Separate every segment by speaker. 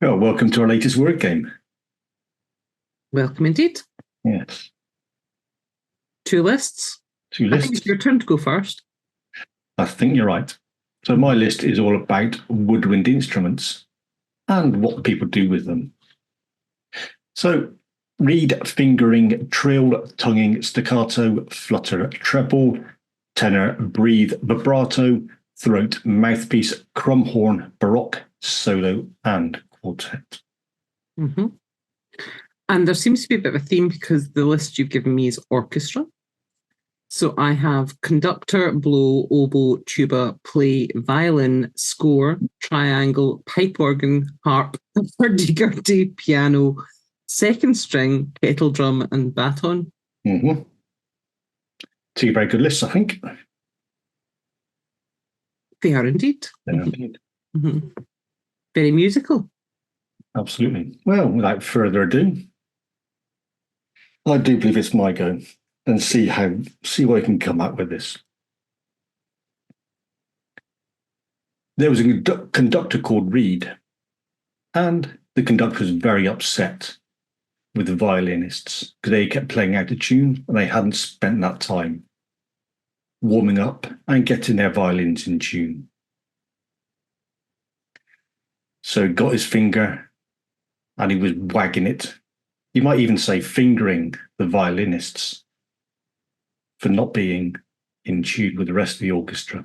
Speaker 1: Well, welcome to our latest word game.
Speaker 2: Welcome indeed.
Speaker 1: Yes.
Speaker 2: Two lists.
Speaker 1: Two
Speaker 2: I
Speaker 1: lists.
Speaker 2: think it's your turn to go first.
Speaker 1: I think you're right. So my list is all about woodwind instruments and what people do with them. So reed, fingering, trill, tonguing, staccato, flutter, treble, tenor, breathe, vibrato, throat, mouthpiece, crum horn, baroque, solo, and quartet.
Speaker 2: Mm-hmm. And there seems to be a bit of a theme because the list you've given me is orchestra. So I have conductor, blow, oboe, tuba, play, violin, score, triangle, pipe organ, harp, hurdy-gurdy, piano, second string, kettle drum, and baton.
Speaker 1: Mm-hmm. Two very good lists, I think.
Speaker 2: They are indeed.
Speaker 1: They are indeed.
Speaker 2: Mm-hmm. Very musical.
Speaker 1: Absolutely. Well, without further ado, I do believe it's my go and see what I can come up with this. There was a conductor called Reed, and the conductor was very upset with the violinists because they kept playing out of tune and they hadn't spent that time warming up and getting their violins in tune. So he got his finger and he was wagging it. You might even say fingering the violinists for not being in tune with the rest of the orchestra.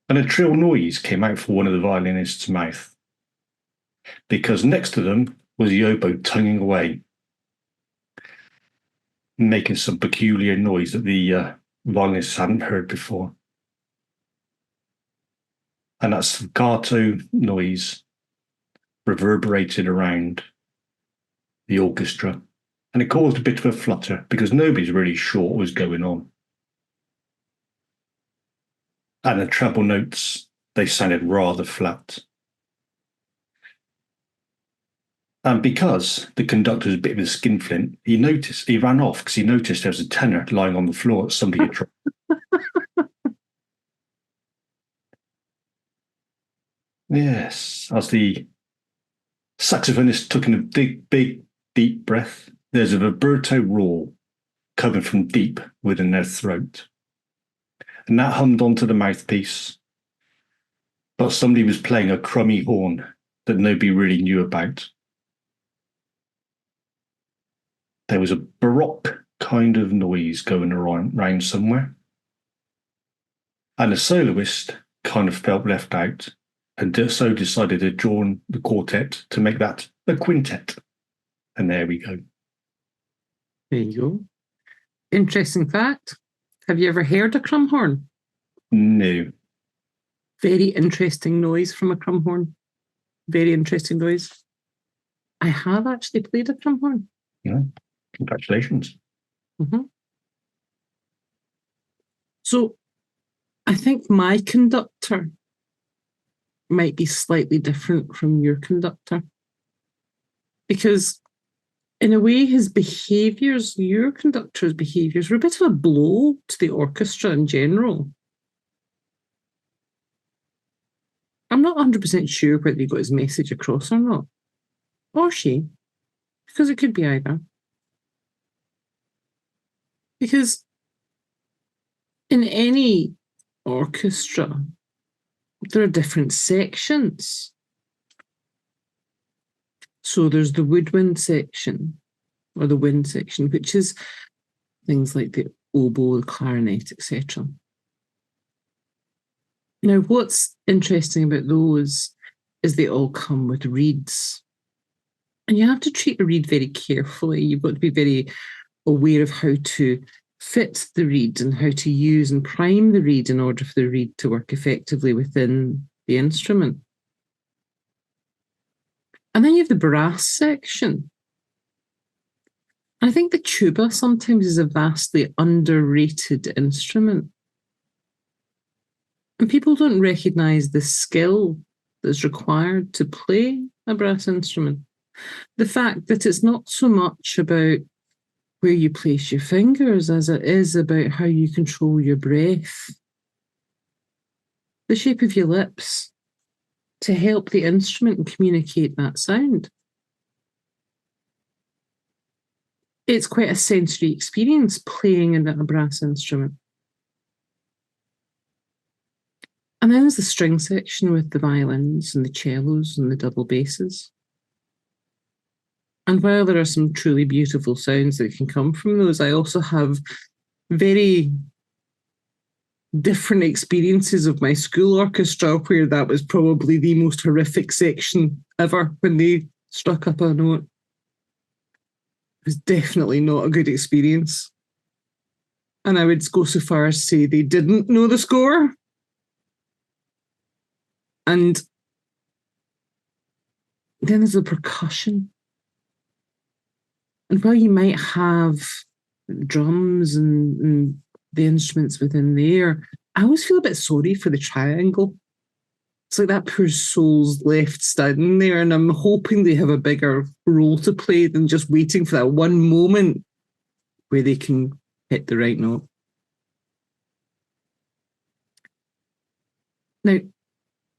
Speaker 1: And a trill noise came out from one of the violinist's mouth because next to them was the oboe tonguing away, making some peculiar noise that the violinists hadn't heard before. And that staccato noise reverberated around the orchestra, and it caused a bit of a flutter because nobody's really sure what was going on. And the treble notes, they sounded rather flat. And because the conductor was a bit of a skinflint, he ran off because he noticed there was a tenor lying on the floor that somebody had dropped. Yes, as the saxophonist took in a big, deep breath, there's a vibrato roar coming from deep within their throat. And that hummed onto the mouthpiece, but somebody was playing a crummy horn that nobody really knew about. There was a Baroque kind of noise going around somewhere. And the soloist kind of felt left out and so decided to join the quartet to make that a quintet. And there we go.
Speaker 2: There you go. Interesting fact. Have you ever heard a crum horn?
Speaker 1: No.
Speaker 2: Very interesting noise from a crum horn. Very interesting noise. I have actually played a crum horn.
Speaker 1: Yeah. Congratulations.
Speaker 2: Mm-hmm. So I think my conductor might be slightly different from your conductor. Because in a way, your conductor's behaviours were a bit of a blow to the orchestra in general. I'm not 100% sure whether he got his message across or not. Or she. Because it could be either. Because in any orchestra, there are different sections. So there's the woodwind section, or the wind section, which is things like the oboe, the clarinet, etc. Now, what's interesting about those is they all come with reeds. And you have to treat a reed very carefully. You've got to be very aware of how to fit the reed and how to use and prime the reed in order for the reed to work effectively within the instrument. And then you have the brass section. And I think the tuba sometimes is a vastly underrated instrument. And people don't recognise the skill that's required to play a brass instrument. The fact that it's not so much about where you place your fingers as it is about how you control your breath, the shape of your lips, to help the instrument communicate that sound. It's quite a sensory experience playing a brass instrument. And then there's the string section with the violins and the cellos and the double basses. And while there are some truly beautiful sounds that can come from those, I also have very different experiences of my school orchestra where that was probably the most horrific section ever when they struck up a note. It was definitely not a good experience. And I would go so far as to say they didn't know the score. And then there's the percussion. And while you might have drums and the instruments within there, I always feel a bit sorry for the triangle. It's like that poor soul's left standing there, and I'm hoping they have a bigger role to play than just waiting for that one moment where they can hit the right note. Now,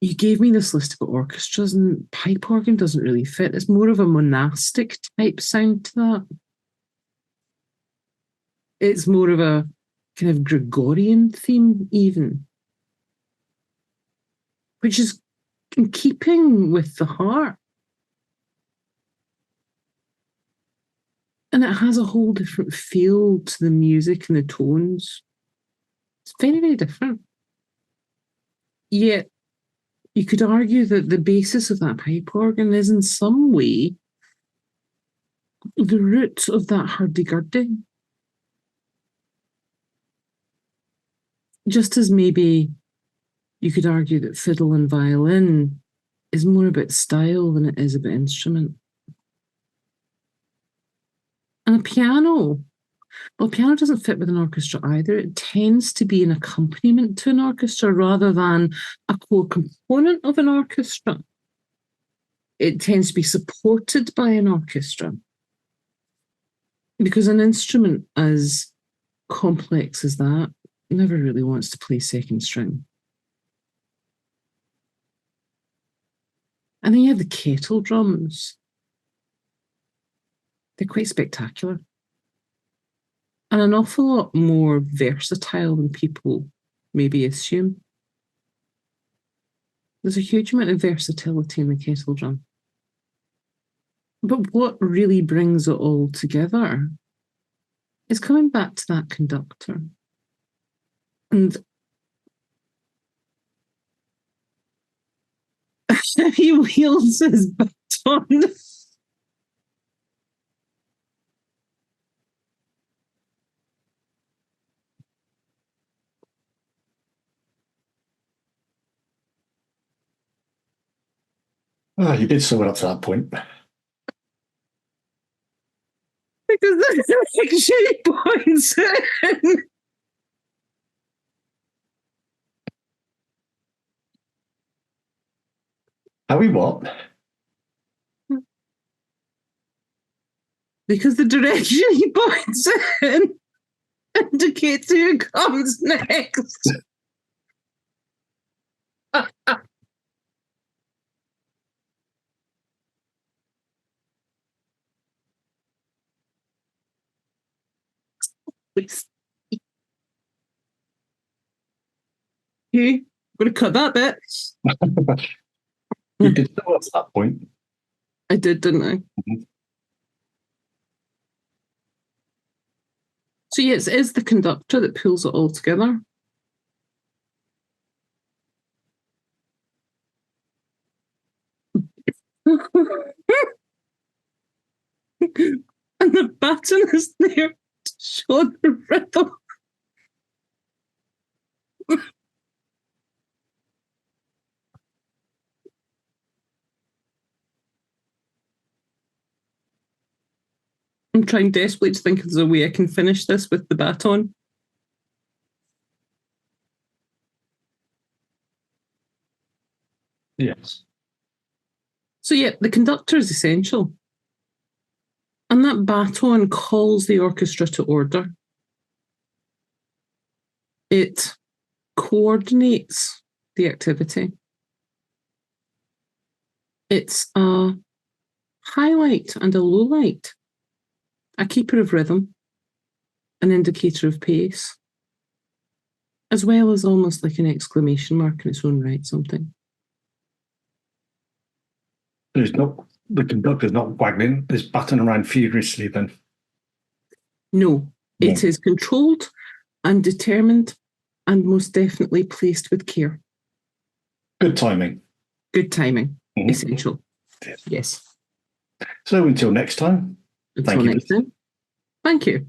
Speaker 2: you gave me this list of orchestras, and pipe organ doesn't really fit. It's more of a monastic type sound to that. It's more of a kind of Gregorian theme, even, which is in keeping with the harp. And it has a whole different feel to the music and the tones. It's very, very different. Yet, you could argue that the basis of that pipe organ is in some way the root of that hurdy-gurdy. Just as maybe you could argue that fiddle and violin is more about style than it is about instrument. And a piano, well, piano doesn't fit with an orchestra either. It tends to be an accompaniment to an orchestra rather than a core component of an orchestra. It tends to be supported by an orchestra. Because an instrument as complex as that never really wants to play second string. And then you have the kettle drums. They're quite spectacular. And an awful lot more versatile than people maybe assume. There's a huge amount of versatility in the kettle drum. But what really brings it all together is coming back to that conductor. And he wields his baton.
Speaker 1: You did sum it up to that point.
Speaker 2: Because that's actually points in.
Speaker 1: Are we what?
Speaker 2: Because the direction he points in indicates who comes next. Okay, I'm going to cut that bit.
Speaker 1: You did sum it up to that point.
Speaker 2: I did, didn't I?
Speaker 1: Mm-hmm.
Speaker 2: So yes, it is the conductor that pulls it all together. And the baton is there to show the rhythm. I'm trying desperately to think of there's a way I can finish this with the baton.
Speaker 1: Yes.
Speaker 2: So yeah, the conductor is essential. And that baton calls the orchestra to order. It coordinates the activity. It's a highlight and a low light, a keeper of rhythm, an indicator of pace, as well as almost like an exclamation mark in its own right, something.
Speaker 1: The conductor's not waggling this baton around furiously then?
Speaker 2: No, it is controlled and determined and most definitely placed with care.
Speaker 1: Good timing.
Speaker 2: Good timing. Essential. Yes.
Speaker 1: So until next time.
Speaker 2: Until next time. Thank you.